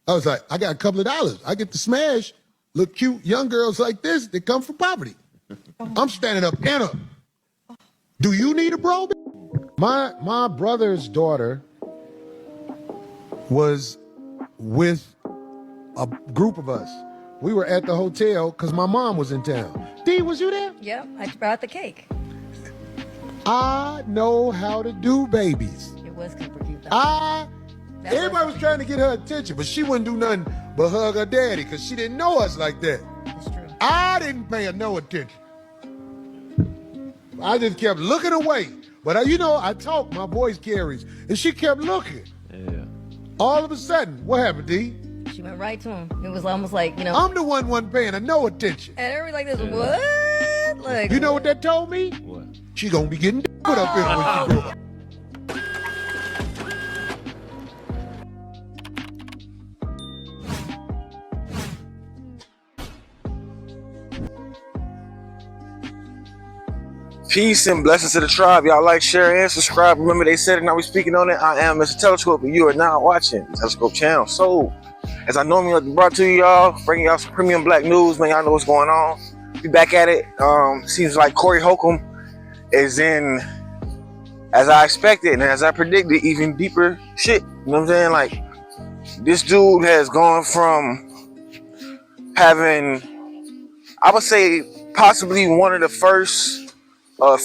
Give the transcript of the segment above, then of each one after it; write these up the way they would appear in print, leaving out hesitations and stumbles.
I was like, I got a couple of dollars. I get to smash look cute young girls like this that come from poverty. I'm standing up and up. Do you need a bro? My brother's daughter was with a group of us. We were at the hotel because my mom was in town. Dee, was you there? Yep, I brought the cake. I know how to do babies. It was super cute though. Everybody was trying to get her attention, but she wouldn't do nothing but hug her daddy because she didn't know us like that. That's true. I didn't pay her no attention. I just kept looking away. But I talk, my voice carries, and she kept looking. Yeah. All of a sudden, what happened, D? She went right to him. It was almost like, I'm the one wasn't paying her no attention. and everybody like this, what? Like, You know what that told me? What? She gonna be getting put up in her when she grow up. Peace and blessings to the tribe. Y'all like, share, and subscribe. Remember, they said it, now we speaking on it. I am Mr. Telescope, and you are now watching the Telescope channel. So, as I normally like to brought to y'all, bringing y'all some premium black news, man. Y'all know what's going on. Be back at it. Seems like Cory Hulcom is in, as I expected and as I predicted, even deeper shit. You know what I'm saying? Like, this dude has gone from having, I would say, possibly one of the first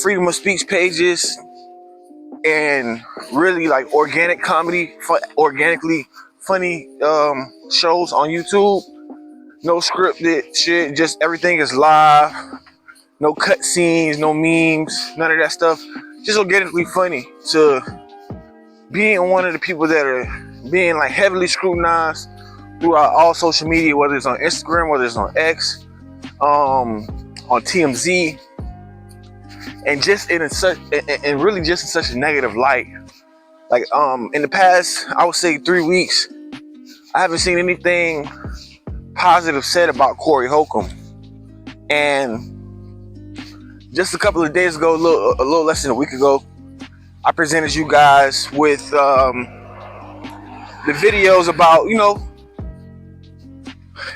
freedom of speech pages and really like organic comedy, organically funny shows on YouTube. No scripted shit, just everything is live. No cut scenes, no memes, none of that stuff. Just organically funny. To being one of the people that are being like heavily scrutinized throughout all social media, whether it's on Instagram, whether it's on X, on TMZ. And just in such, and really just in such a negative light. Like in the past, I would say 3 weeks, I haven't seen anything positive said about Cory Hulcom. And just a couple of days ago, a little less than a week ago, I presented you guys with the videos about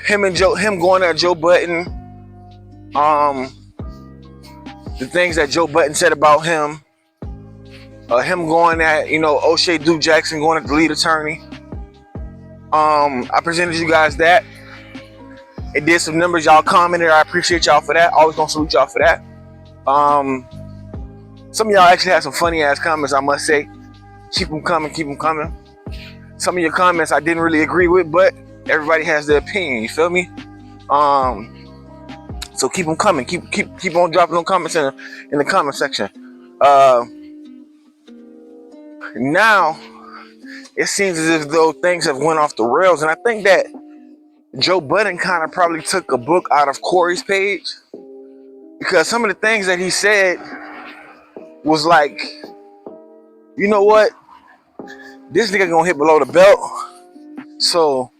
him going at Joe Budden. The things that Joe Budden said about him, him going at, O'Shea Duke Jackson going at the lead attorney. I presented you guys that. It did some numbers, y'all commented. I appreciate y'all for that. Always gonna salute y'all for that. Some of y'all actually had some funny ass comments, I must say. Keep them coming, keep them coming. Some of your comments I didn't really agree with, but everybody has their opinion, you feel me? So keep them coming. Keep on dropping them comments in the comment section. Now it seems as if though things have went off the rails, and I think that Joe Budden kind of probably took a book out of Cory's page, because some of the things that he said was like, you know what? This nigga gonna hit below the belt, so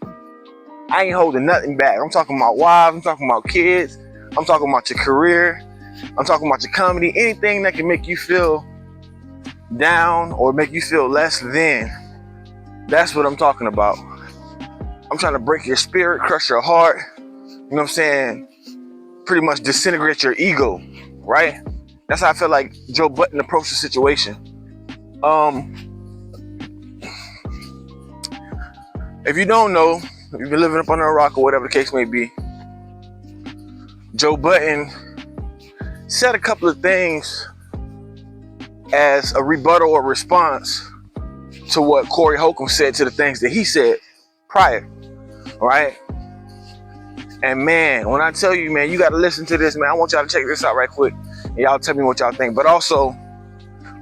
I ain't holding nothing back. I'm talking about wives. I'm talking about kids. I'm talking about your career. I'm talking about your comedy. Anything that can make you feel down or make you feel less than. That's what I'm talking about. I'm trying to break your spirit, crush your heart. You know what I'm saying? Pretty much disintegrate your ego, right? That's how I feel like Joe Budden approached the situation. If you don't know, if you've been living up under a rock or whatever the case may be, Joe Budden said a couple of things as a rebuttal or response to what Cory Hulcom said, to the things that he said prior, right? And man, when I tell you, man, you got to listen to this, man. I want y'all to check this out right quick, and y'all tell me what y'all think. But also,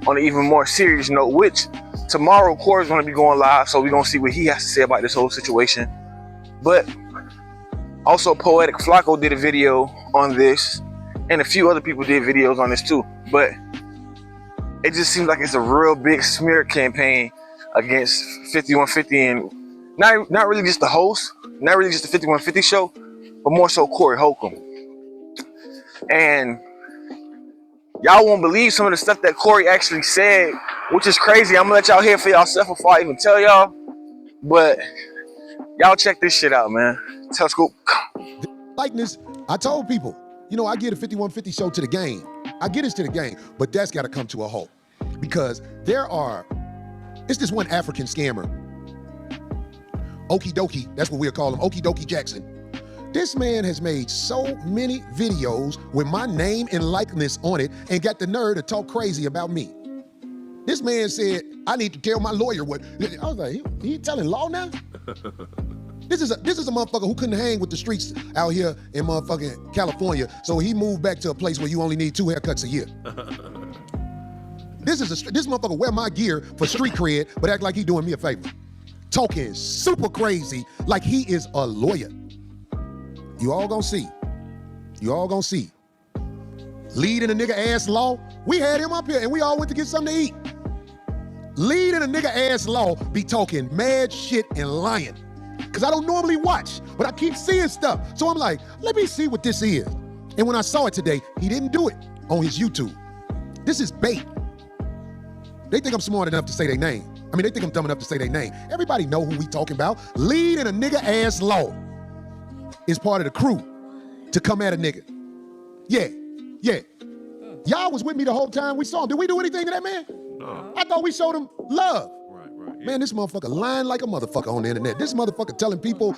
on an even more serious note, which tomorrow Cory's going to be going live, so we're going to see what he has to say about this whole situation. But also, Poetic Flacco did a video on this, and a few other people did videos on this too. But it just seems like it's a real big smear campaign against 5150, and not really just the host, not really just the 5150 show, but more so Cory Hulcom. And y'all won't believe some of the stuff that Cory actually said, which is crazy. I'm gonna let y'all hear for yourself before I even tell y'all. But Y'all check this shit out, man. Telescope. Likeness, I told people, you know, I get a 5150 show to the game. I get us to the game, but that's got to come to a halt because it's this one African scammer. Okie dokie, that's what we'll call him, Okie dokie Jackson. This man has made so many videos with my name and likeness on it and got the nerve to talk crazy about me. This man said, I need to tell my lawyer what. I was like, he telling law now? This is a motherfucker who couldn't hang with the streets out here in motherfucking California, so he moved back to a place where you only need 2 haircuts a year. This motherfucker wear my gear for street cred, but act like he doing me a favor. Talking super crazy like he is a lawyer. You all gonna see. You all gonna see. Leading a nigga ass law. We had him up here and we all went to get something to eat. Leading a nigga ass law be talking mad shit and lying. Cause I don't normally watch, but I keep seeing stuff. So I'm like, let me see what this is. And when I saw it today, he didn't do it on his YouTube. This is bait. They think I'm smart enough to say their name. I mean, they think I'm dumb enough to say their name. Everybody know who we talking about. Leading a nigga ass law is part of the crew to come at a nigga. Yeah. Y'all was with me the whole time we saw him. Did we do anything to that man? No. I thought we showed him love. Right. Yeah. Man, this motherfucker lying like a motherfucker on the internet. This motherfucker telling people,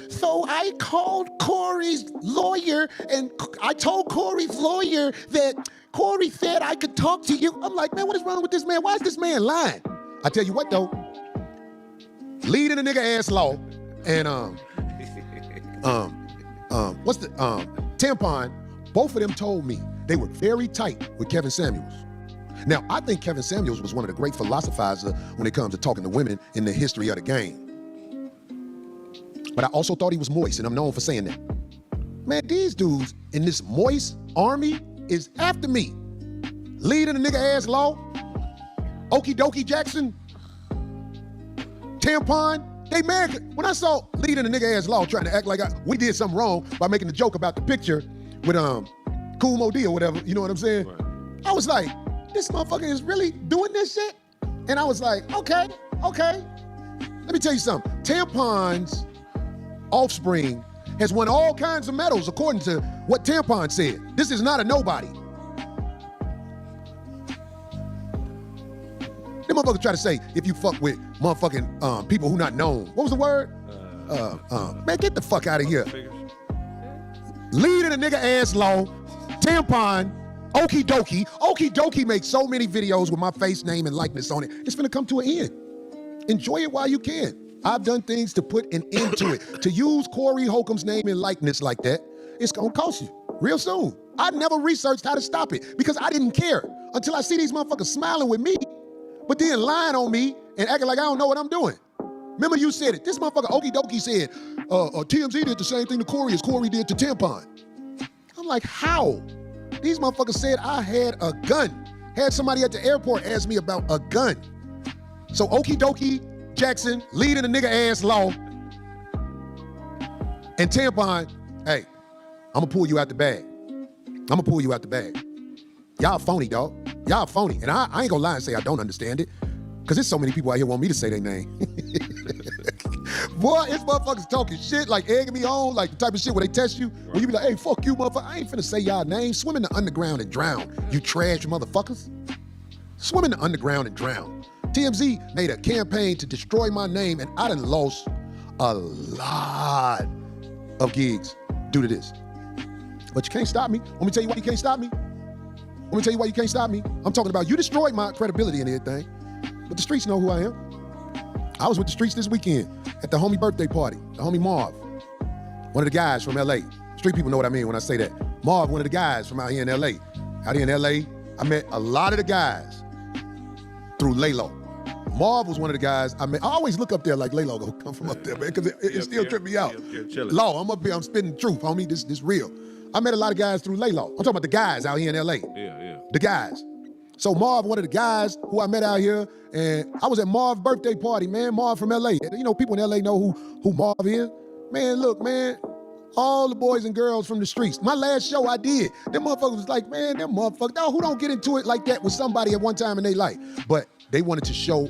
so I called Cory's lawyer and I told Cory's lawyer that Cory said I could talk to you. I'm like, man, what is wrong with this man? Why is this man lying? I tell you what though, leading a nigga ass law and what's the tampon, both of them told me they were very tight with Kevin Samuels. Now, I think Kevin Samuels was one of the great philosophizers when it comes to talking to women in the history of the game. But I also thought he was moist, and I'm known for saying that. Man, these dudes in this moist army is after me. Leading a nigga ass law, Okie dokie Jackson, tampon, they mad. When I saw leading a nigga ass law trying to act like we did something wrong by making a joke about the picture with Cool Mo D or whatever, you know what I'm saying? Right. I was like, this motherfucker is really doing this shit? And I was like, okay. Let me tell you something. Tampon's offspring has won all kinds of medals according to what Tampon said. This is not a nobody. Them motherfuckers try to say, if you fuck with motherfucking people who not known. What was the word? Man, get the fuck out of here. Leading a nigga ass law, Tampon, Okie dokie. Okie dokie makes so many videos with my face, name, and likeness on it. It's gonna come to an end. Enjoy it while you can. I've done things to put an end to it. To use Cory Hulcom's name and likeness like that, it's gonna cost you real soon. I never researched how to stop it because I didn't care until I see these motherfuckers smiling with me, but then lying on me and acting like I don't know what I'm doing. Remember you said it. This motherfucker Okie dokie said, TMZ did the same thing to Cory as Cory did to Tampon. I'm like, how? These motherfuckers said I had a gun. Had somebody at the airport ask me about a gun. So Okie dokie Jackson, leading a nigga ass law, and Tampon, hey, I'm gonna pull you out the bag. Y'all phony, dog. Y'all phony. And I ain't gonna lie and say I don't understand it, because there's so many people out here want me to say their name. Boy, it's motherfuckers talking shit, like egging me on, like the type of shit where they test you, where you be like, hey, fuck you, motherfucker. I ain't finna say y'all name. Swim in the underground and drown, you trash motherfuckers. Swim in the underground and drown. TMZ made a campaign to destroy my name, and I done lost a lot of gigs due to this. But you can't stop me. Let me tell you why you can't stop me. I'm talking about you destroyed my credibility and everything, but the streets know who I am. I was with the streets this weekend at the homie birthday party, the homie Marv, one of the guys from LA. Street people know what I mean when I say that. Marv, one of the guys from out here in LA. Out here in LA, I met a lot of the guys through Laylo. Marv was one of the guys I met. I always look up there like Laylo gonna come from up there, man, because it still tripped me out. Law, I'm up here, I'm spitting the truth, homie, this real. I met a lot of guys through Laylo. I'm talking about the guys out here in LA. Yeah. The guys. So Marv, one of the guys who I met out here, and I was at Marv's birthday party, man. Marv from LA. You know, people in LA know who Marv is. Man, look, man, all the boys and girls from the streets. My last show I did, them motherfuckers was like, man, them motherfuckers, no, who don't get into it like that with somebody at one time in their life? But they wanted to show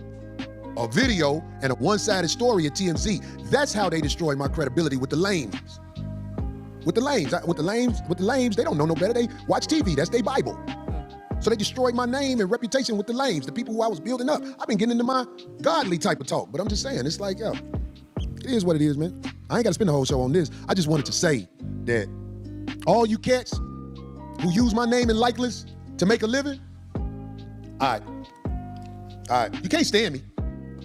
a video and a one-sided story at TMZ. That's how they destroy my credibility with the lames. With the lames, they don't know no better. They watch TV. That's their Bible. So they destroyed my name and reputation with the lames, the people who I was building up. I've been getting into my godly type of talk, but I'm just saying, it's like, yo, it is what it is, man. I ain't got to spend the whole show on this. I just wanted to say that all you cats who use my name and likeness to make a living, all right, you can't stand me.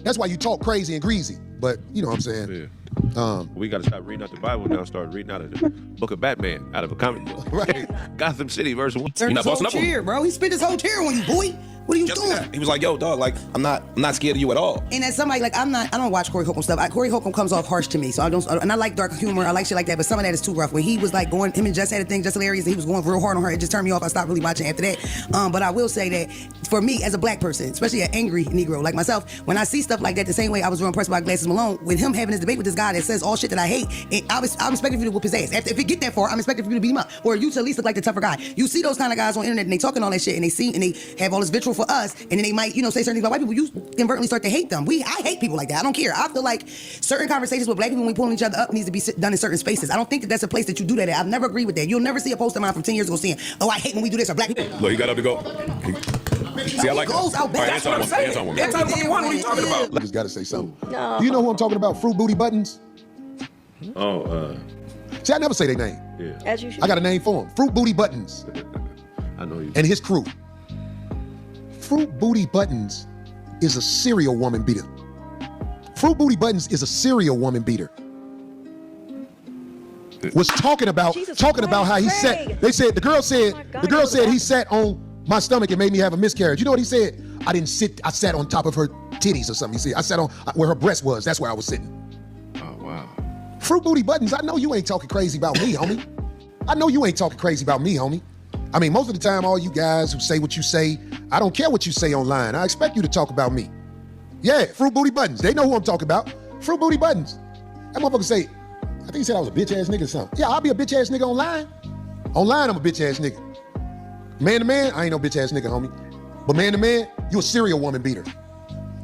That's why you talk crazy and greasy, but you know what I'm saying? Yeah. We got to stop reading out the Bible now and start reading out of the Book of Batman, out of a comic book. Right. Gotham City verse 1. You're not bossing up on him, bro. He spent his whole chair on you, boy. What are you doing? He was like, yo, dog, like, I'm not scared of you at all. And as somebody, like, I don't watch Cory Hulcom stuff. Cory Hulcom comes off harsh to me, so I don't, and I like dark humor, I like shit like that, but some of that is too rough. When he was like him and Jess had a thing, just hilarious, and he was going real hard on her, it just turned me off. I stopped really watching after that. But I will say that for me, as a black person, especially an angry Negro like myself, when I see stuff like that, the same way I was real impressed by Glasses Malone, with him having this debate with this guy that says all shit that I hate, I'm expecting for you to whoop his ass. If it get that far, I'm expecting for you to beat him up, or you to at least look like the tougher guy. You see those kind of guys on the internet, and they talking all that shit, and they have all this vitriol for us, and then they might, say certain things about white people. You inadvertently start to hate them. I hate people like that. I don't care. I feel like certain conversations with black people when we pulling each other up needs to be done in certain spaces. I don't think that that's a place that you do that at. I've never agreed with that. You'll never see a post of mine from 10 years ago saying, "Oh, I hate when we do this," or black people. Look, he got up to go. See, I like goes that. out back. That's what I'm saying. What are you talking about? I just got to say something. No. Do you know who I'm talking about? Fruit Booty Buttons? See, I never say their name. Yeah. As you should. I got a name for him. Fruit Booty Buttons I know you. and his crew. Fruit Booty Buttons is a serial woman beater. Fruit Booty Buttons is a serial woman beater. Was talking about Jesus how he Christ, sat. Craig. They said the girl said Oh my God, the girl I know said that. he sat on my stomach and made me have a miscarriage. You know what he said? I didn't sit. I sat on top of her titties or something. He said I sat on where her breast was. That's where I was sitting. Oh, wow. Fruit Booty Buttons, I know you ain't talking crazy about me, homie. I know you ain't talking crazy about me, homie. I mean, most of the time, all you guys who say what you say, I don't care what you say online. I expect you to talk about me. Yeah, Fruit Booty Buttons. They know who I'm talking about. Fruit Booty Buttons. That motherfucker say, I think he said I was a bitch ass nigga or something. Yeah, I'll be a bitch ass nigga online. Online, I'm a bitch ass nigga. Man to man, I ain't no bitch ass nigga, homie. But man to man, you a serial woman beater.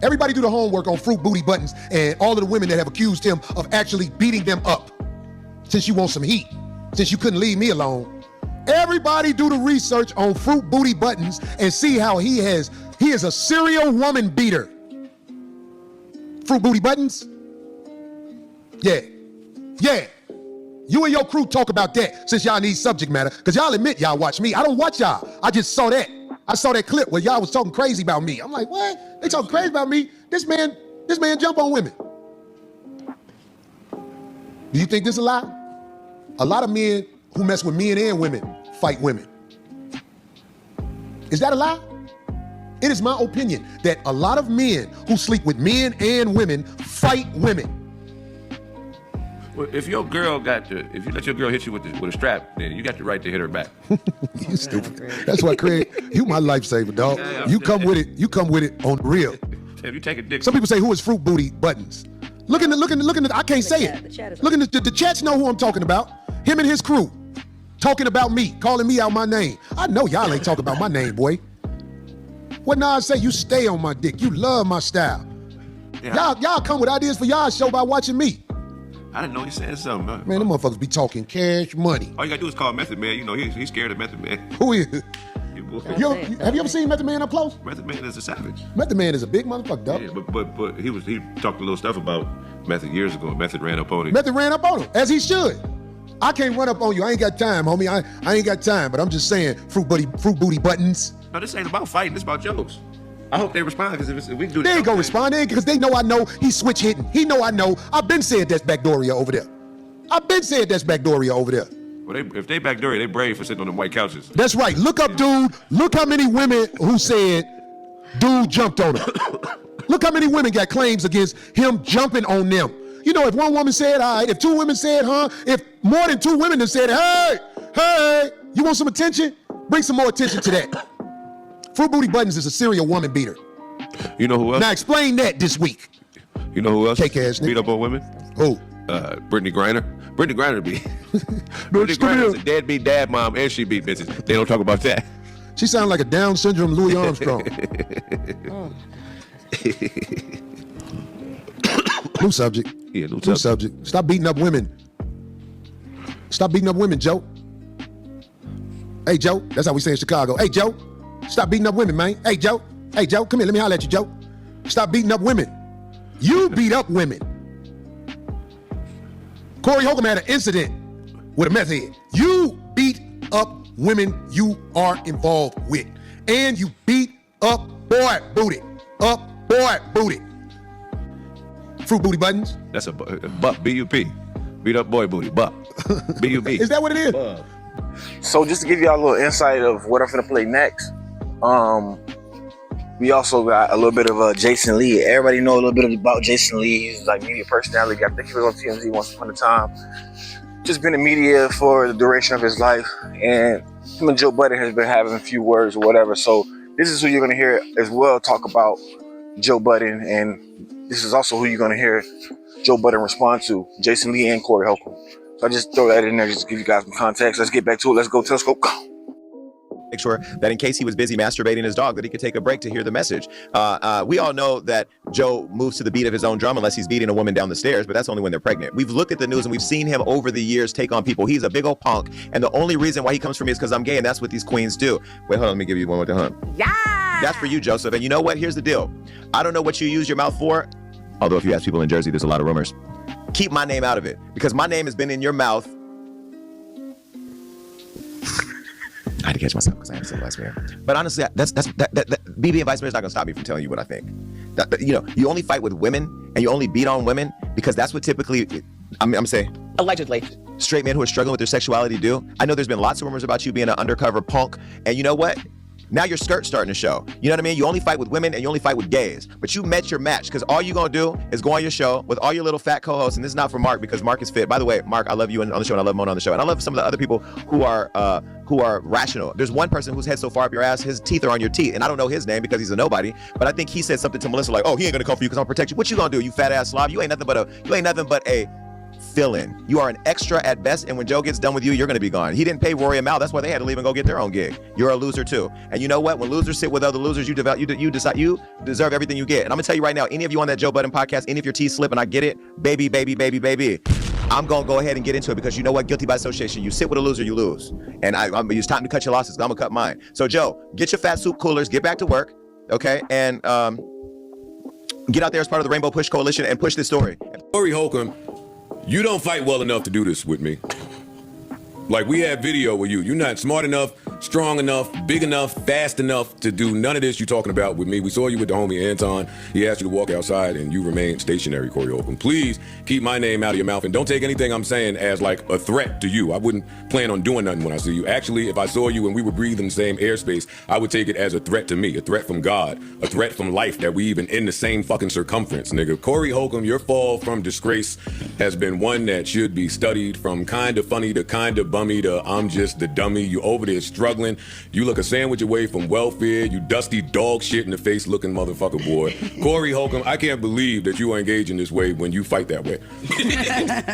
Everybody do the homework on Fruit Booty Buttons and all of the women that have accused him of actually beating them up. Since you want some heat, since you couldn't leave me alone. Everybody do the research on Fruit Booty Buttons and see how he is a serial woman beater. Fruit Booty Buttons? Yeah. You and your crew talk about that since y'all need subject matter, because y'all admit y'all watch me. I don't watch y'all. I just saw that. I saw that clip where y'all was talking crazy about me. I'm like, what? They talking crazy about me? This man jump on women. Do you think this is a lie? A lot of men who mess with men and women fight women. Is that a lie? It is my opinion that a lot of men who sleep with men and women fight women. Well, if you let your girl hit you with a strap, then you got the right to hit her back. You stupid. That's why, Craig, you my lifesaver, dog. You come with it on the real. If you take a dick. Some people say, who is Fruit Booty Buttons? Look in the, I can't say chat, it. the chat is Look in the chats know who I'm talking about. Him and his crew. Talking about me, calling me out my name. I know y'all ain't talking about my name, boy. What Nas say? You stay on my dick. You love my style. Yeah. Y'all come with ideas for y'all show by watching me. I didn't know you said something. Man, them motherfuckers be talking cash money. All you gotta do is call Method Man. You know he's scared of Method Man. Who is? Have you ever seen Method Man up close? Method Man is a savage. Method Man is a big motherfucker, dog. Yeah, but he talked a little stuff about Method years ago. Method ran up on him. Method ran up on him, as he should. I can't run up on you. I ain't got time, homie. I ain't got time, but I'm just saying, Fruit Booty Buttons. No, this ain't about fighting. This about jokes. I hope they respond, because if we can do They ain't gonna respond, because they know I know he's switch hitting. He know I know. I've been saying that's Backdooria over there. Well, if they backdoor, they brave for sitting on them white couches. That's right. Look up, dude. Look how many women who said dude jumped on him. Look how many women got claims against him jumping on them. You know, if one woman said, all right, if two women said, if more than two women have said, hey, you want some attention? Bring some more attention to that. Fruit Booty Buttons is a serial woman beater. You know who else? Now explain that this week. You know who else Cake ass nigga. beat up on women? Who? Brittany Griner. Brittany Griner beat. Brittany Griner is a deadbeat dad mom, and she beat bitches. They don't talk about that. She sounds like a Down syndrome Louis Armstrong. New subject. Yeah, New subject. Stop beating up women. Stop beating up women, Joe. Hey, Joe. That's how we say in Chicago. Hey, Joe. Stop beating up women, man. Hey, Joe. Hey, Joe. Come here. Let me holler at you, Joe. Stop beating up women. You beat up women. Cory Hulcom had an incident with a meth head. You beat up women you are involved with. And you beat up boy booty. Up boy booty. Fruit booty buttons. That's a buck, B-U-P. Beat up boy booty, buck. B-U-P. Is that what it is? So just to give y'all a little insight of what I'm finna play next, we also got a little bit of Jason Lee. Everybody know a little bit about Jason Lee. He's like media personality. I think he was on TMZ once upon a time. Just been in media for the duration of his life, and him and Joe Budden has been having a few words or whatever. So this is who you're gonna hear as well talk about Joe Budden, and this is also who you're gonna hear Joe Budden respond to, Jason Lee and Cory Hulcom. So I just throw that in there just to give you guys some context. Let's get back to it. Let's go Telescope. Go. Make sure that in case he was busy masturbating his dog, that he could take a break to hear the message. We all know that Joe moves to the beat of his own drum unless he's beating a woman down the stairs, but that's only when they're pregnant. We've looked at the news and we've seen him over the years take on people. He's a big old punk, and the only reason why he comes for me is because I'm gay, and that's what these queens do. Wait, hold on, let me give you one more time. Yeah. That's for you, Joseph. And you know what? Here's the deal. I don't know what you use your mouth for, although if you ask people in Jersey, there's a lot of rumors. Keep my name out of it, because my name has been in your mouth. I had to catch myself because I am so last man. But honestly, that BB and Vice Mayor is not gonna stop me from telling you what I think. You only fight with women and you only beat on women because that's what typically, I'm saying, allegedly, straight men who are struggling with their sexuality do. I know there's been lots of rumors about you being an undercover punk, and you know what? Now your skirt's starting to show. You know what I mean? You only fight with women and you only fight with gays. But you met your match, because all you're gonna do is go on your show with all your little fat co-hosts, and this is not for Mark because Mark is fit. By the way, Mark, I love you on the show and I love Mona on the show. And I love some of the other people who are rational. There's one person whose head's so far up your ass, his teeth are on your teeth. And I don't know his name because he's a nobody, but I think he said something to Melissa like, oh, he ain't gonna come for you because I'm gonna protect you. What you gonna do, you fat ass slob? You ain't nothing but a fill-in. You are an extra at best, and when Joe gets done with you, you're going to be gone. He didn't pay Rory and Mal. That's why they had to leave and go get their own gig. You're a loser too. And you know what? When losers sit with other losers, you decide you deserve everything you get. And I'm going to tell you right now, any of you on that Joe Budden podcast, any of your teeth slip, and I get it, baby, I'm going to go ahead and get into it, because you know what? Guilty by association. You sit with a loser, you lose. And it's time to cut your losses. I'm going to cut mine. So Joe, get your fat soup coolers, get back to work, okay? And get out there as part of the Rainbow Push Coalition and push this story. Cory Hulcom, you don't fight well enough to do this with me. Like, we have video with you. You're not smart enough, strong enough, big enough, fast enough to do none of this you're talking about with me. We saw you with the homie Anton. He asked you to walk outside, and you remained stationary, Cory Hulcom. Please keep my name out of your mouth, and don't take anything I'm saying as like a threat to you. I wouldn't plan on doing nothing when I see you. Actually, if I saw you and we were breathing the same airspace, I would take it as a threat to me, a threat from God, a threat from life, that we even in the same fucking circumference, nigga. Cory Hulcom, your fall from disgrace has been one that should be studied, from kind of funny to kind of bummy to I'm just the dummy. You over there struggling. You look a sandwich away from welfare. You dusty dog shit in the face looking motherfucker, boy. Cory Hulcom, I can't believe that you are engaging this way when you fight that way.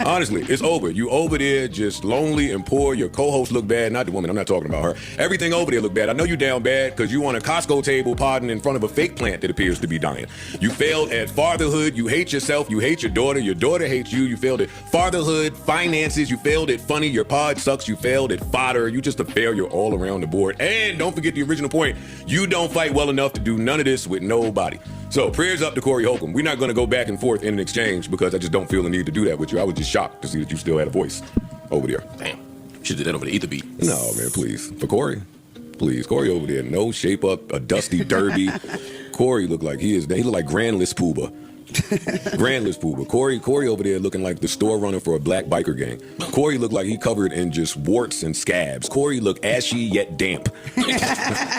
Honestly, it's over. You over there just lonely and poor. Your co-host look bad. Not the woman. I'm not talking about her. Everything over there look bad. I know you down bad because you on a Costco table podding in front of a fake plant that appears to be dying. You failed at fatherhood. You hate yourself. You hate your daughter. Your daughter hates you. You failed at fatherhood, finances. You failed at funny. Your pod sucks. You failed at fodder. You just a failure all around the board. And don't forget the original point. You don't fight well enough to do none of this with nobody. So prayers up to Cory Hulcom. We're not going to go back and forth in an exchange because I just don't feel the need to do that with you. I was just shocked to see that you still had a voice over there. Damn. Should have did that over the ether beat. No, man, please. For Cory. Please. Cory over there, no shape up, a dusty derby. Cory look like he look like Grandless Pooba. Grandless Pooba. Cory over there looking like the store runner for a black biker gang. Cory looked like he covered in just warts and scabs. Cory looked ashy yet damp.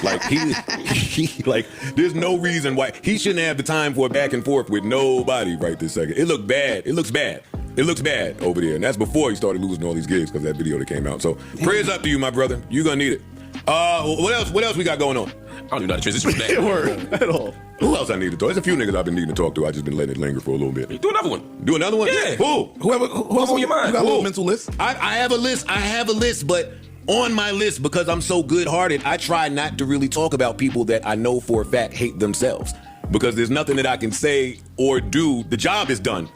Like he like there's no reason why he shouldn't have the time for a back and forth with nobody right this second. It looked bad. It looks bad. It looks bad over there, and that's before he started losing all these gigs because that video that came out. So prayers up to you, my brother. You're gonna need it. What else we got going on? I don't even know how to transition from that. Word at all. Who else I need to talk? There's a few niggas I've been needing to talk to. I just been letting it linger for a little bit. Do another one. Do another one? Yeah. Who? Who else on your mind? You got a little mental list? I have a list. I have a list, but on my list, because I'm so good-hearted, I try not to really talk about people that I know for a fact hate themselves. Because there's nothing that I can say or do. The job is done.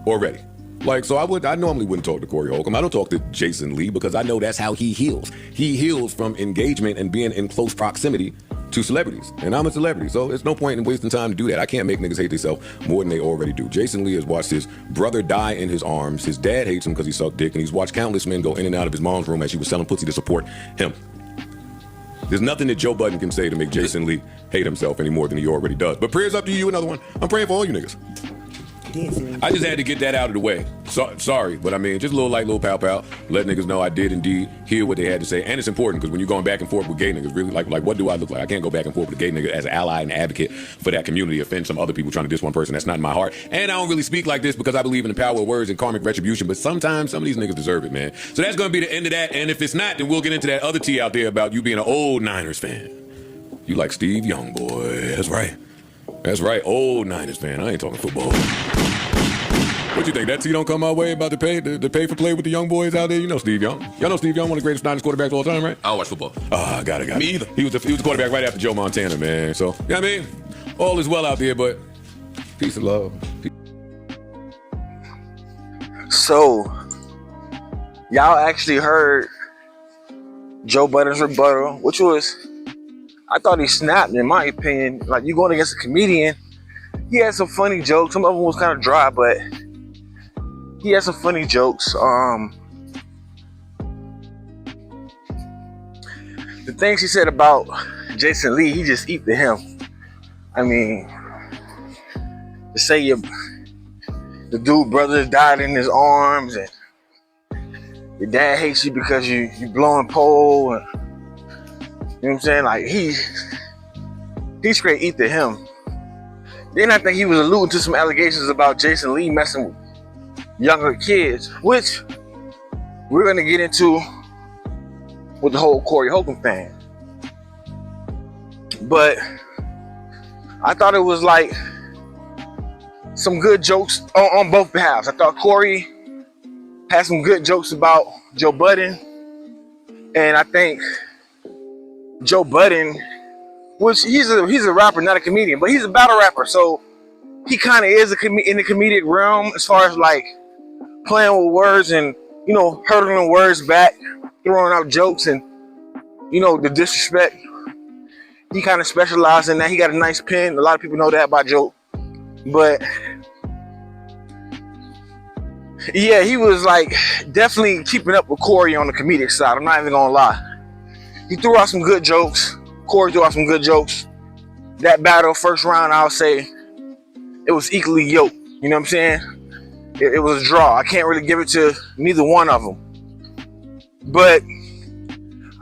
already. Like, so I normally wouldn't talk to Cory Hulcom. I don't talk to Jason Lee because I know that's how he heals. He heals from engagement and being in close proximity to celebrities. And I'm a celebrity, so there's no point in wasting time to do that. I can't make niggas hate themselves more than they already do. Jason Lee has watched his brother die in his arms. His dad hates him because he sucked dick, and he's watched countless men go in and out of his mom's room as she was selling pussy to support him. There's nothing that Joe Budden can say to make Jason Lee hate himself any more than he already does. But prayers up to you, another one. I'm praying for all you niggas. I just had to get that out of the way. Sorry, but I mean, just a little pow-pow. Let niggas know I did indeed hear what they had to say. And it's important because when you're going back and forth with gay niggas, really, like what do I look like? I can't go back and forth with a gay nigga as an ally and advocate for that community, offend some other people trying to diss one person. That's not in my heart. And I don't really speak like this because I believe in the power of words and karmic retribution, but sometimes some of these niggas deserve it, man. So that's going to be the end of that. And if it's not, then we'll get into that other tea out there about you being an old Niners fan. You like Steve Young, boy. That's right. That's right. Old Niners fan. I ain't talking football. What you think? That tea don't come our way about the pay for play with the young boys out there? You know Steve Young. Y'all know Steve Young, one of the greatest Niners quarterbacks of all time, right? I don't watch football. Ah, got it. Me either. He was the quarterback right after Joe Montana, man. So, you know what I mean? All is well out there, but peace and love. So, y'all actually heard Joe Budden's rebuttal, which was, I thought he snapped, in my opinion. Like, you going against a comedian, he had some funny jokes. Some of them was kind of dry, but he had some funny jokes. The things he said about Jason Lee, he just eat to him. I mean, to say the dude brother died in his arms and your dad hates you because you blowing pole, and you know what I'm saying? Like he straight eat to him. Then I think he was alluding to some allegations about Jason Lee messing with younger kids, which we're gonna get into with the whole Cory Hulcom thing. But I thought it was like some good jokes on both behalves. I thought Cory had some good jokes about Joe Budden, and I think Joe Budden, which he's a rapper, not a comedian, but he's a battle rapper, so he kind of is in the comedic realm as far as like playing with words and, you know, hurdling words back, throwing out jokes and, you know, the disrespect. He kind of specialized in that. He got a nice pen. A lot of people know that about Joe. But yeah, he was like definitely keeping up with Cory on the comedic side. I'm not even gonna lie. He threw out some good jokes. Cory threw out some good jokes. That battle, first round, I'll say it was equally yoked. You know what I'm saying? It was a draw. I can't really give it to neither one of them. But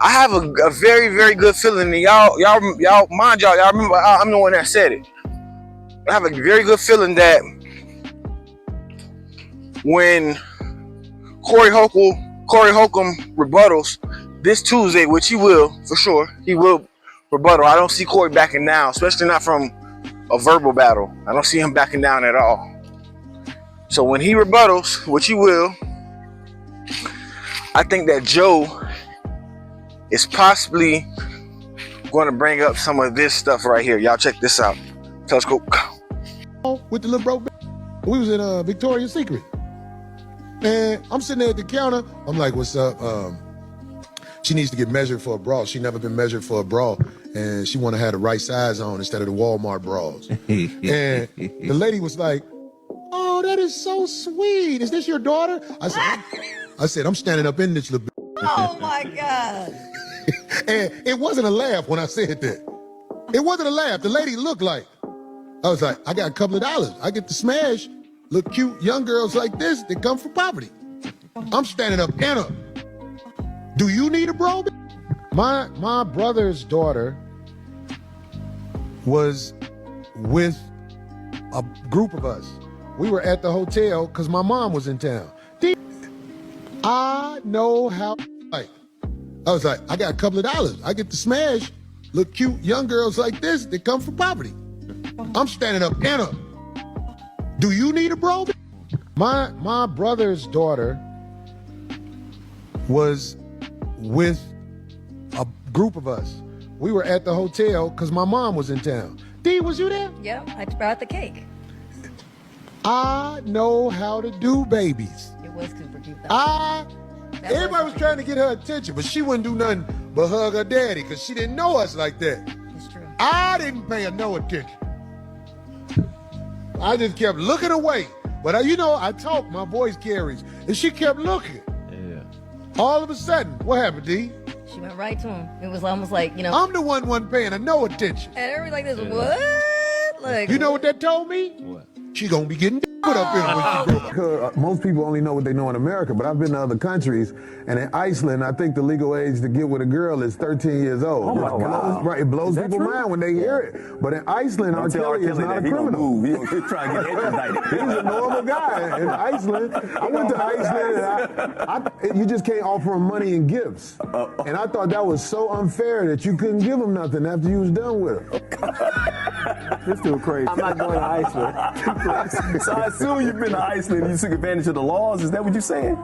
I have a very, very good feeling that y'all mind y'all remember I'm the one that said it. I have a very good feeling that when Cory Hulcom rebuttals this Tuesday, which he will for sure, he will rebuttal. I don't see Cory backing down, especially not from a verbal battle. I don't see him backing down at all. So when he rebuttals, which he will, I think that Joe is possibly going to bring up some of this stuff right here. Y'all check this out. Telescope. With the little bro, we was in Victoria's Secret, and I'm sitting there at the counter. I'm like, "What's up?" She needs to get measured for a bra. She never been measured for a bra, and she want to have the right size on instead of the Walmart bras. And the lady was like, "Oh, that is so sweet. Is this your daughter?" I said, "I'm standing up in this little." Oh my God. And it wasn't a laugh when I said that. It wasn't a laugh. The lady looked like. I was like, I got a couple of dollars. I get to smash little cute young girls like this that come from poverty. I'm standing up in her. Do you need a bro? My brother's daughter was with a group of us. We were at the hotel because my mom was in town. I know how like. I was like, I got a couple of dollars. I get to smash little cute young girls like this that come from poverty. I'm standing up in her. Do you need a bro? My brother's daughter was with a group of us. We were at the hotel because my mom was in town. D, was you there? Yep, I brought the cake. I know how to do babies. It was super cute though. Everybody was trying to get her attention, but she wouldn't do nothing but hug her daddy because she didn't know us like that. It's true. I didn't pay her no attention. I just kept looking away. But I talk, my voice carries, and she kept looking. Yeah. All of a sudden, what happened, D? She went right to him. It was almost like, I'm the one wasn't paying her no attention. and everybody like this, what? Like, You know what that told me? What? She gonna be getting put up in her when she grow up. Most people only know what they know in America, but I've been to other countries, and in Iceland, I think the legal age to get with a girl is 13 years old. Oh, wow. Right, it blows people's mind when they hear it. But in Iceland, R. Kelly is not a criminal. He's trying to get extradited. He's a normal guy in Iceland. I went to Iceland, and you just can't offer him money and gifts. And I thought that was so unfair that you couldn't give him nothing after you was done with him. This dude crazy. I'm not going to Iceland. So I assume you've been to Iceland and you took advantage of the laws. Is that what you're saying?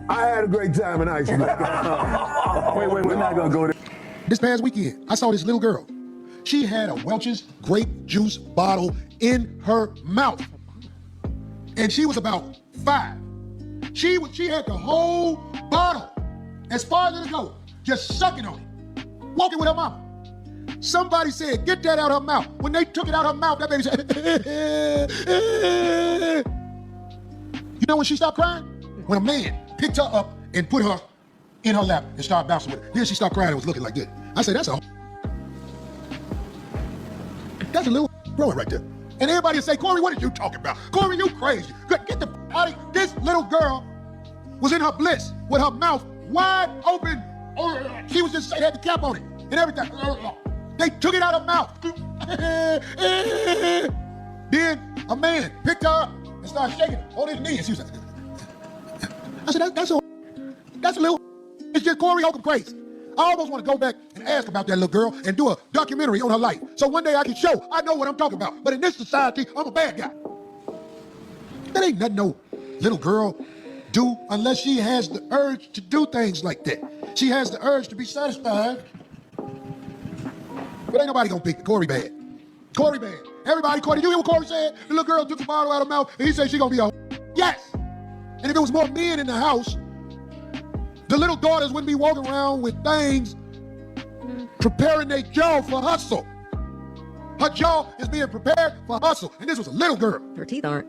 I had a great time in Iceland. Wait, we're not going to go there. This past weekend, I saw this little girl. She had a Welch's grape juice bottle in her mouth. And she was about 5. She had the whole bottle, as far as it go, just sucking on it, walking with her mama. Somebody said, get that out her mouth. When they took it out her mouth, that baby said, You know when she stopped crying? When a man picked her up and put her in her lap and started bouncing with her. Then she stopped crying and was looking like this. I said, that's a little growing right there. And everybody would say, Cory, what are you talking about? Cory, you crazy. Get the out of here. This little girl was in her bliss with her mouth wide open. She was just had the cap on it and everything. They took it out of her mouth. Then a man picked her up and started shaking her on his knee. And she was like, I said, that's a little, it's just Cory Hulcom crazy. I almost want to go back and ask about that little girl and do a documentary on her life. So one day I can show I know what I'm talking about. But in this society, I'm a bad guy. That ain't nothing no little girl do unless she has the urge to do things like that. She has the urge to be satisfied. But ain't nobody gonna pick Cory bad. Cory bad. Everybody, Cory, you hear what Cory said? The little girl took the bottle out of her mouth and he said she gonna be a yes. And if it was more men in the house, the little daughters wouldn't be walking around with things preparing their jaw for hustle. Her jaw is being prepared for hustle. And this was a little girl. her teeth aren't.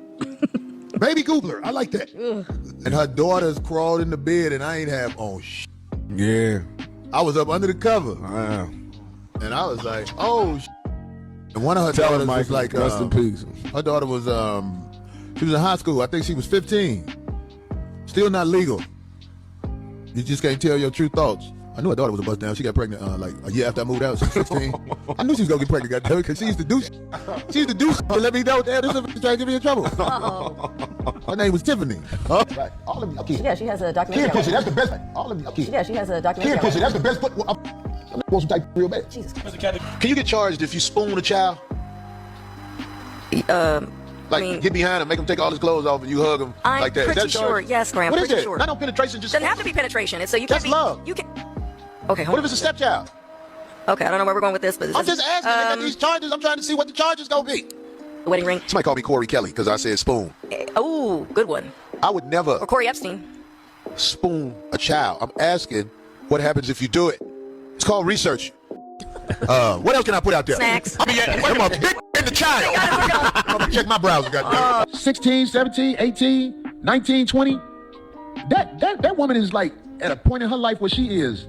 Baby Goobler. I like that. And her daughters crawled in the bed and I ain't have on sh. Yeah. I was up under the cover. Wow. And I was like, oh sh. And one of her Tell daughters him, was like, rest in peace. her daughter was, she was in high school. I think she was 15. Still not legal. You just can't tell your true thoughts. I knew her daughter was a bust down. She got pregnant like a year after I moved out. She was 16. I knew she was gonna get pregnant, goddamn, because she used to do shit. She used to do shit to let me know, damn, this is trying to get me in trouble. Her name was Tiffany. Right. All of y'all kids. Yeah, she has a documentary. Kid pussy, that's the best. All of y'all kids. Yeah, she has a documentary. Kid pussy, that's the best. I want some type real bad. Jesus. Can you get charged if you spoon a child? Like, get behind him, make him take all his clothes off, and you hug him I'm like that. Is pretty that sure. charged? Yes, Graham. What is pretty it? sure. Not no penetration, just Doesn't have to be penetration. It's so you That's can be. love. You can. Okay, hold What on. if it's a stepchild? Okay, I don't know where we're going with this, but I'm just asking. They got these charges. I'm trying to see what the charges gonna be. wedding ring. Somebody called me Cory Kelly because I said spoon. Oh, good one. I would never Or Corey Epstein. spoon a child. I'm asking what happens if you do it. It's called research. What else can I put out there? Snacks. I'm a big in the child. I'm gonna check my browser. Goddamn. 16, 17, 18, 19, 20. That woman is like at a point in her life where she is.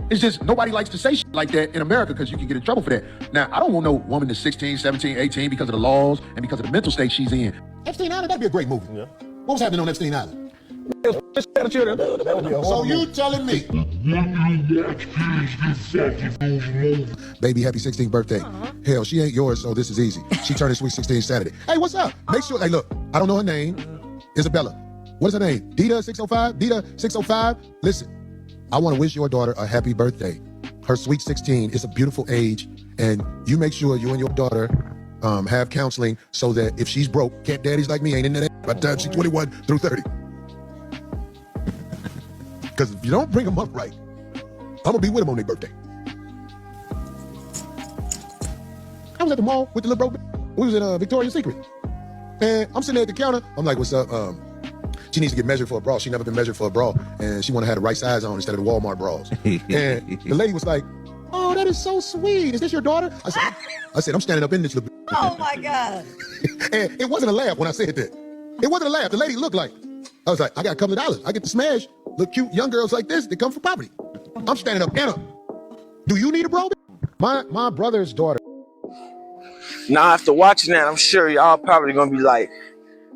It's just nobody likes to say shit like that in America because you can get in trouble for that. Now, I don't want no woman that's 16, 17, 18 because of the laws and because of the mental state she's in. Epstein Island, that'd be a great movie. Yeah. What was happening on Epstein Island? So you telling me? Baby, happy 16th birthday. Hell, she ain't yours, so this is easy. She turned sweet 16 Saturday. Hey, what's up? Make sure, hey, look, I don't know her name. Isabella. What is her name? Dita 605? Dita 605? Listen, I want to wish your daughter a happy birthday. Her sweet 16 is a beautiful age, and you make sure you and your daughter have counseling so that if she's broke, cat daddies like me ain't in that by the time she's 21 through 30. Because if you don't bring them up right, I'm going to be with them on their birthday. I was at the mall with the little bro. We was in Victoria's Secret. And I'm sitting there at the counter. I'm like, what's up? She needs to get measured for a bra. She never been measured for a bra. And she want to have the right size on instead of the Walmart bras. And the lady was like, oh, that is so sweet. Is this your daughter? I said, I'm standing up in this little Oh my God. And it wasn't a laugh when I said that. It wasn't a laugh. The lady looked like, I was like, I got a couple of dollars. I get to smash little cute young girls like this that come from poverty. I'm standing up in her. Do you need a bra? My brother's daughter. Now, after watching that, I'm sure y'all probably gonna be like,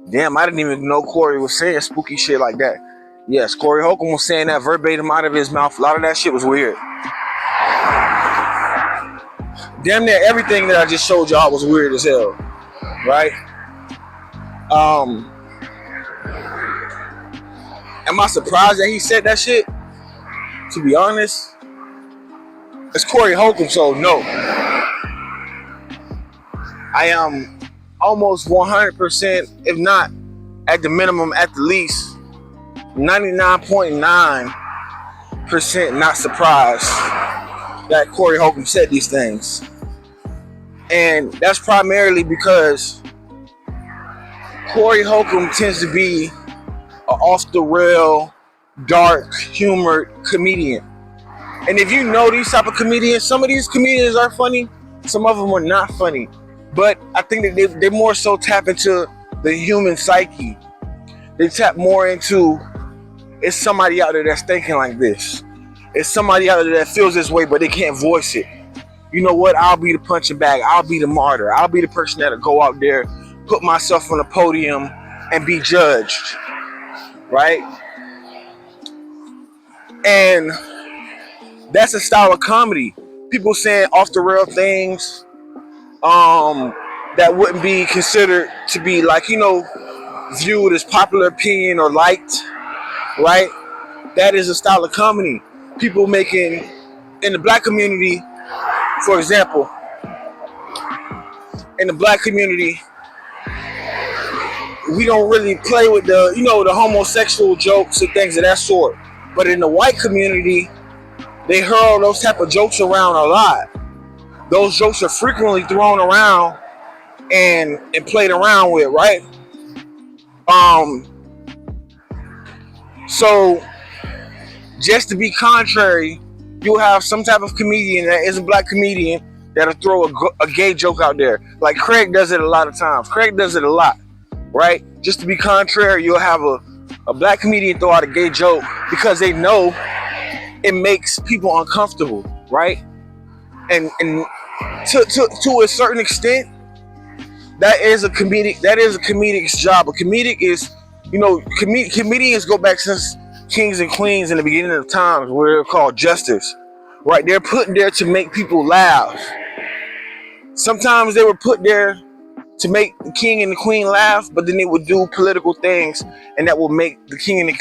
damn, I didn't even know Cory was saying spooky shit like that. Yes, Cory Hulcom was saying that verbatim out of his mouth. A lot of that shit was weird. Damn near everything that I just showed y'all was weird as hell, right? Am I surprised that he said that shit? To be honest, it's Cory Hulcom, so no. I am almost 100%, if not at the minimum, at the least 99.9% not surprised that Cory Hulcom said these things. And that's primarily because Cory Hulcom tends to be an off-the-rail, dark, humored comedian. And if you know these type of comedians, some of these comedians are funny, some of them are not funny. But I think that they more so tap into the human psyche. They tap more into, it's somebody out there that's thinking like this. It's somebody out there that feels this way, but they can't voice it. You know what? I'll be the punching bag. I'll be the martyr. I'll be the person that'll go out there, put myself on the podium, and be judged. Right? And that's a style of comedy. People saying off the rail things that wouldn't be considered to be like, you know, viewed as popular opinion or liked, right? That is a style of comedy. People making, in the black community, for example, in the black community, we don't really play with the, you know, the homosexual jokes and things of that sort. But in the white community, they hurl those type of jokes around a lot. Those jokes are frequently thrown around and played around with, right? So just to be contrary, you'll have some type of comedian that is a black comedian that'll throw a gay joke out there. Like Craig does it a lot of times. Craig does it a lot, right? Just to be contrary, you'll have a black comedian throw out a gay joke because they know it makes people uncomfortable, right? And to a certain extent, that is a comedic's job. A comedic is, you know, comedians go back since kings and queens in the beginning of times, where they're called jesters, right? They're put there to make people laugh. Sometimes they were put there to make the king and the queen laugh, but then they would do political things, and that would make the king and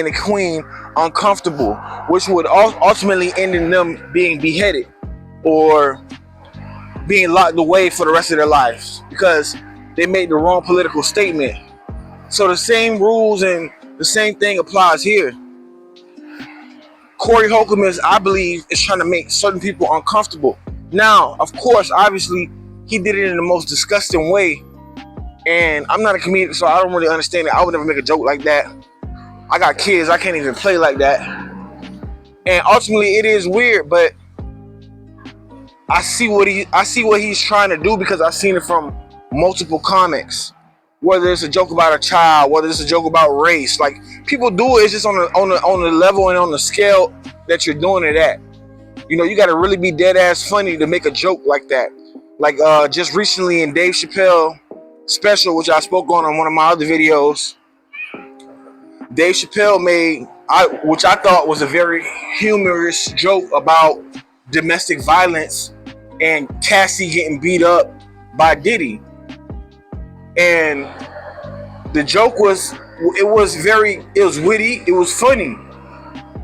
the queen uncomfortable, which would ultimately end in them being beheaded or being locked away for the rest of their lives because they made the wrong political statement. So the same rules and the same thing applies here. Cory Hulcom I believe, is trying to make certain people uncomfortable. Now, of course, obviously, he did it in the most disgusting way. And I'm not a comedian, so I don't really understand it. I would never make a joke like that. I got kids, I can't even play like that. And ultimately, it is weird, but I see what he's trying to do because I've seen it from multiple comics. Whether it's a joke about a child, whether it's a joke about race, like people do it, it's just on the level and on the scale that you're doing it at. You know, you got to really be dead ass funny to make a joke like that. Like just recently in Dave Chappelle special, which I spoke on one of my other videos, Dave Chappelle made, which I thought was a very humorous joke about domestic violence and Cassie getting beat up by Diddy. And the joke was witty, it was funny.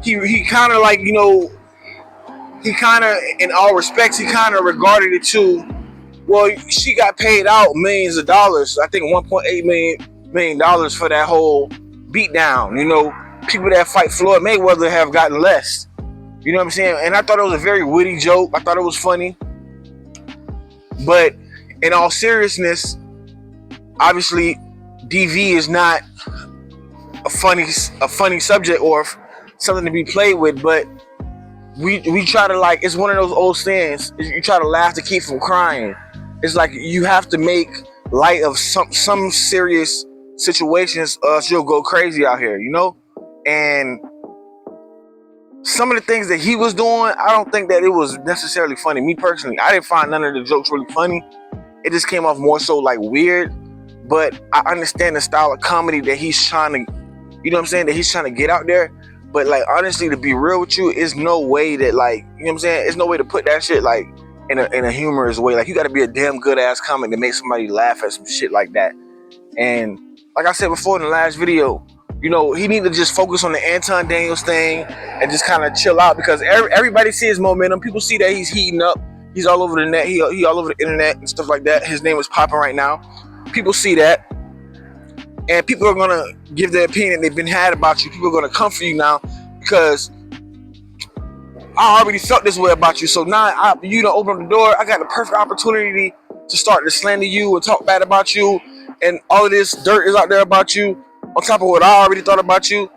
He kind of like, you know, he kind of, in all respects, he kind of regarded it to, well, she got paid out millions of dollars. I think $1.8 million for that whole beatdown. You know, people that fight Floyd Mayweather have gotten less. You know what I'm saying? And I thought it was a very witty joke. I thought it was funny. But in all seriousness, obviously, DV is not a funny subject or something to be played with. But we try to, like, it's one of those old sayings. You try to laugh to keep from crying. It's like you have to make light of some serious situations, or else you'll go crazy out here, you know. And some of the things that he was doing, I don't think that it was necessarily funny. Me personally, I didn't find none of the jokes really funny. It just came off more so like weird. But I understand the style of comedy that he's trying to, you know what I'm saying, that he's trying to get out there. But like, honestly, to be real with you, it's no way that, like, you know what I'm saying, it's no way to put that shit like in a humorous way. Like, you got to be a damn good ass comic to make somebody laugh at some shit like that. And like I said before in the last video, you know, he need to just focus on the Anton Daniels thing and just kind of chill out, because everybody sees momentum. People see that he's heating up. He's all over the net. He all over the internet and stuff like that. His name is popping right now. People see that, and people are gonna give their opinion they've been had about you. People are gonna come for you now because I already felt this way about you. So now you don't open up the door. I got the perfect opportunity to start to slander you and talk bad about you, and all of this dirt is out there about you on top of what I already thought about you.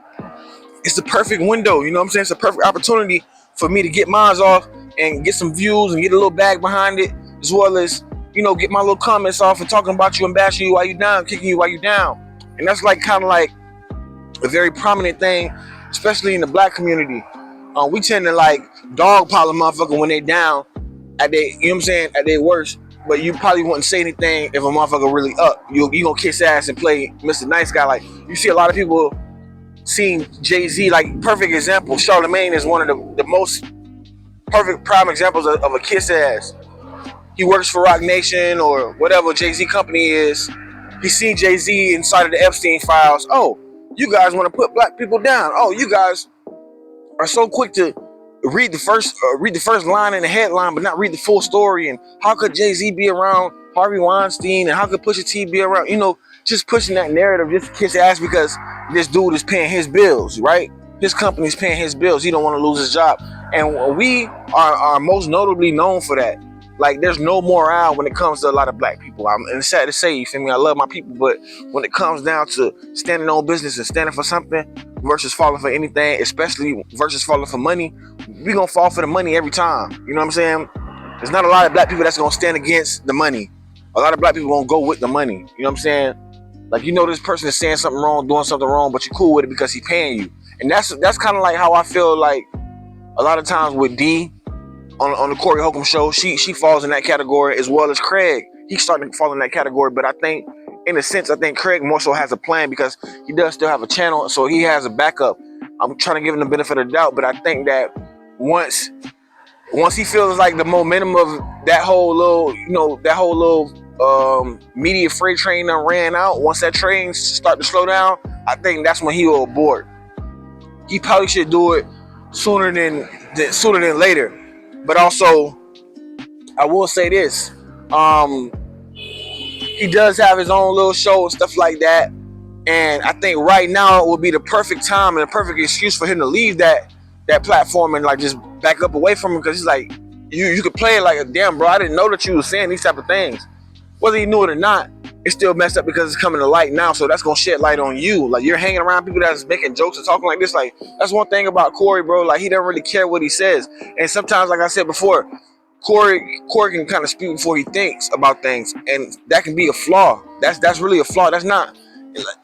It's the perfect window, you know what I'm saying? It's a perfect opportunity for me to get mine off and get some views and get a little bag behind it, as well as, you know, get my little comments off and talking about you and bashing you while you down, kicking you while you down. And that's like kind of like a very prominent thing, especially in the black community. We tend to like dogpile a motherfucker when they down at they, you know what I'm saying, at their worst. But you probably wouldn't say anything if a motherfucker really up. You gonna kiss ass and play Mr. Nice Guy. Like, you see a lot of people seeing Jay-Z, like, perfect example. Charlamagne is one of the most perfect prime examples of a kiss ass. He works for Rock Nation or whatever Jay-Z company is. He's seen Jay-Z inside of the Epstein files. Oh, you guys want to put black people down. Oh, you guys are so quick to read the first line in the headline, but not read the full story. And how could Jay-Z be around Harvey Weinstein? And how could Pusha T be around? You know, just pushing that narrative, just to kiss ass because this dude is paying his bills, right? His company's paying his bills. He don't want to lose his job. And we are most notably known for that. Like, there's no morale when it comes to a lot of black people. And it's sad to say, you feel me? I love my people, but when it comes down to standing on business and standing for something versus falling for anything, especially versus falling for money, we gonna fall for the money every time. You know what I'm saying? There's not a lot of black people that's gonna stand against the money. A lot of black people gonna go with the money. You know what I'm saying? Like, you know, this person is saying something wrong, doing something wrong, but you're cool with it because he's paying you. And that's kind of like how I feel like a lot of times with D on the Cory Hulcom show. She falls in that category, as well as Craig. He's starting to fall in that category, but I think, in a sense, I think Craig more so has a plan because he does still have a channel, so he has a backup. I'm trying to give him the benefit of the doubt, but I think that once he feels like the momentum of that whole little media freight train done ran out, once that train start to slow down, I think that's when he will abort. He probably should do it sooner than later. But also, I will say this: he does have his own little show and stuff like that, and I think right now it will be the perfect time and the perfect excuse for him to leave that platform and like just back up away from him, because he's like, you could play it like, damn, bro, I didn't know that you were saying these type of things. Whether you knew it or not, it's still messed up because it's coming to light now, so that's gonna shed light on you. Like, you're hanging around people that's making jokes and talking like this. Like, that's one thing about Cory, bro. Like, he doesn't really care what he says, and sometimes, like I said before, Cory can kind of speak before he thinks about things, and that can be a flaw. That's really a flaw. That's not.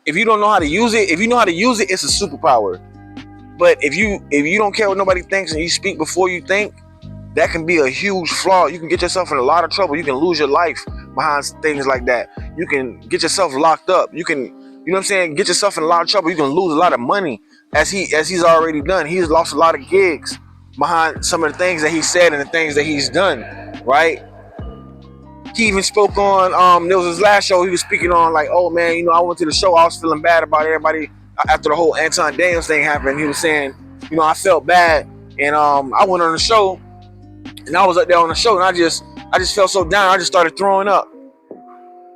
If you don't know how to use it, if you know how to use it, it's a superpower. But if you don't care what nobody thinks and you speak before you think, that can be a huge flaw. You can get yourself in a lot of trouble. You can lose your life behind things like that. You can get yourself locked up. You can, you know what I'm saying, get yourself in a lot of trouble. You can lose a lot of money, as he's already done. He's lost a lot of gigs behind some of the things that he said and the things that he's done, right? He even spoke on, there was his last show, he was speaking on like, oh man, you know, I went to the show, I was feeling bad about everybody after the whole Anton Daniels thing happened. He was saying, you know, I felt bad, and I went on the show, and I was up there on the show, and I just felt so down, I just started throwing up.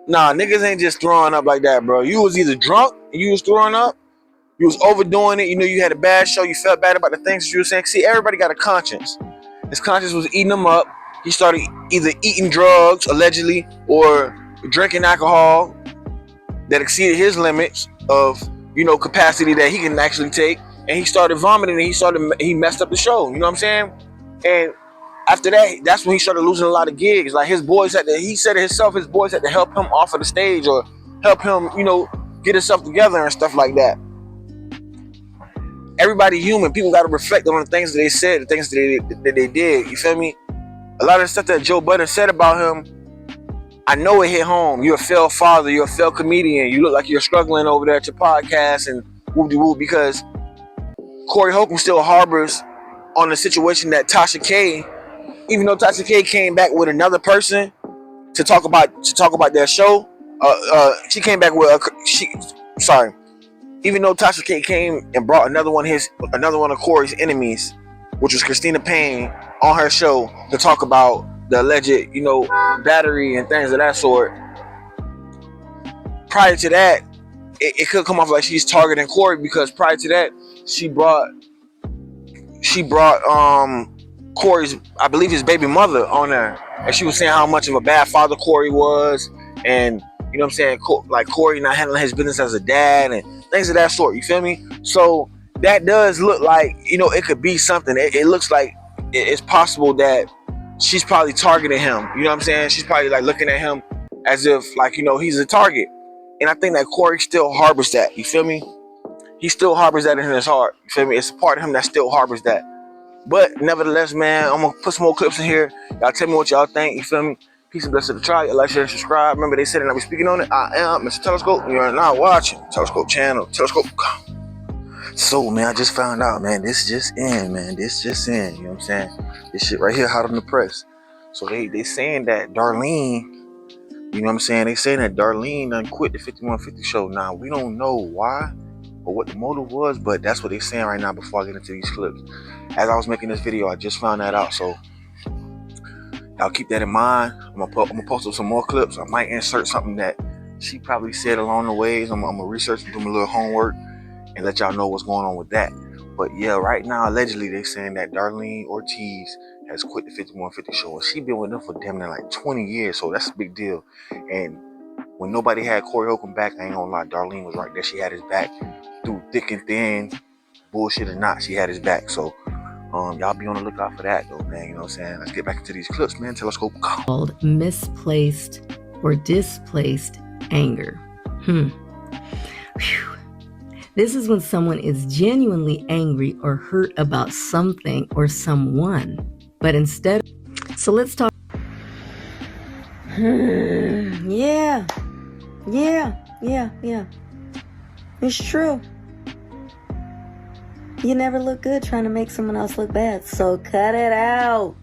Nah, niggas ain't just throwing up like that, bro. You was either drunk and you was throwing up, you was overdoing it, you know, you had a bad show, you felt bad about the things that you were saying. See, everybody got a conscience. His conscience was eating him up. he started either eating drugs, allegedly, or drinking alcohol that exceeded his limits of, capacity that he can actually take. And he started vomiting and he messed up the show. You know what I'm saying? And after that, that's when he started losing a lot of gigs. Like his boys he said it himself, his boys had to help him off of the stage or help him, get himself together and stuff like that. Everybody human. People got to reflect on the things that they said, the things that they did. You feel me? A lot of the stuff that Joe Budden said about him, I know it hit home. You're a failed father. You're a failed comedian. You look like you're struggling over there at your podcast and whoop-de-whoop, because Cory Hulcom still harbors on the situation that Tasha K, even though Tasha K came back with another person to talk about their show, she came back with even though Tasha K came and brought another one of Cory's enemies, which was Christina Payne, on her show to talk about the alleged, battery and things of that sort. Prior to that, it could come off like she's targeting Cory, because prior to that, she brought Cory's, I believe, his baby mother on there, and she was saying how much of a bad father Cory was, and you know what I'm saying, like Cory not handling his business as a dad and things of that sort. You feel me? So that does look like, it could be something. It looks like it's possible that she's probably targeting him. You know what I'm saying? She's probably like looking at him as if like, he's a target. And I think that Cory still harbors that. You feel me? He still harbors that in his heart. You feel me? It's a part of him that still harbors that. But nevertheless, man, I'm going to put some more clips in here. Y'all tell me what y'all think. You feel me? Peace and blessings to the tribe. Like, share, and subscribe. Remember, they said it and I be speaking on it. I am Mr. Telescope. You are now watching Telescope Channel. Telescope. So, man, I just found out, man. This just in, man. This just in. You know what I'm saying? This shit right here hot on the press. So they saying that Darlene, you know what I'm saying? They saying that Darlene done quit the 5150 show. Now, we don't know why or what the motive was, but that's what they saying right now before I get into these clips. As I was making this video, I just found that out. So y'all keep that in mind. I'm gonna post up some more clips. I might insert something that she probably said along the ways. I'm gonna research and do my little homework and let y'all know what's going on with that. But yeah, right now, allegedly, they're saying that Darlene Ortiz has quit the 5150 show. And she been with them for damn near like 20 years. So that's a big deal. And when nobody had Cory Hulcom back, I ain't gonna lie, Darlene was right there. She had his back through thick and thin, bullshit or not. She had his back. So y'all be on the lookout for that though, man. You know what I'm saying? Let's get back into these clips, man. Telescope. Called misplaced or displaced anger. Whew. This is when someone is genuinely angry or hurt about something or someone, but instead. So let's talk. Yeah. It's true. You never look good trying to make someone else look bad, so cut it out.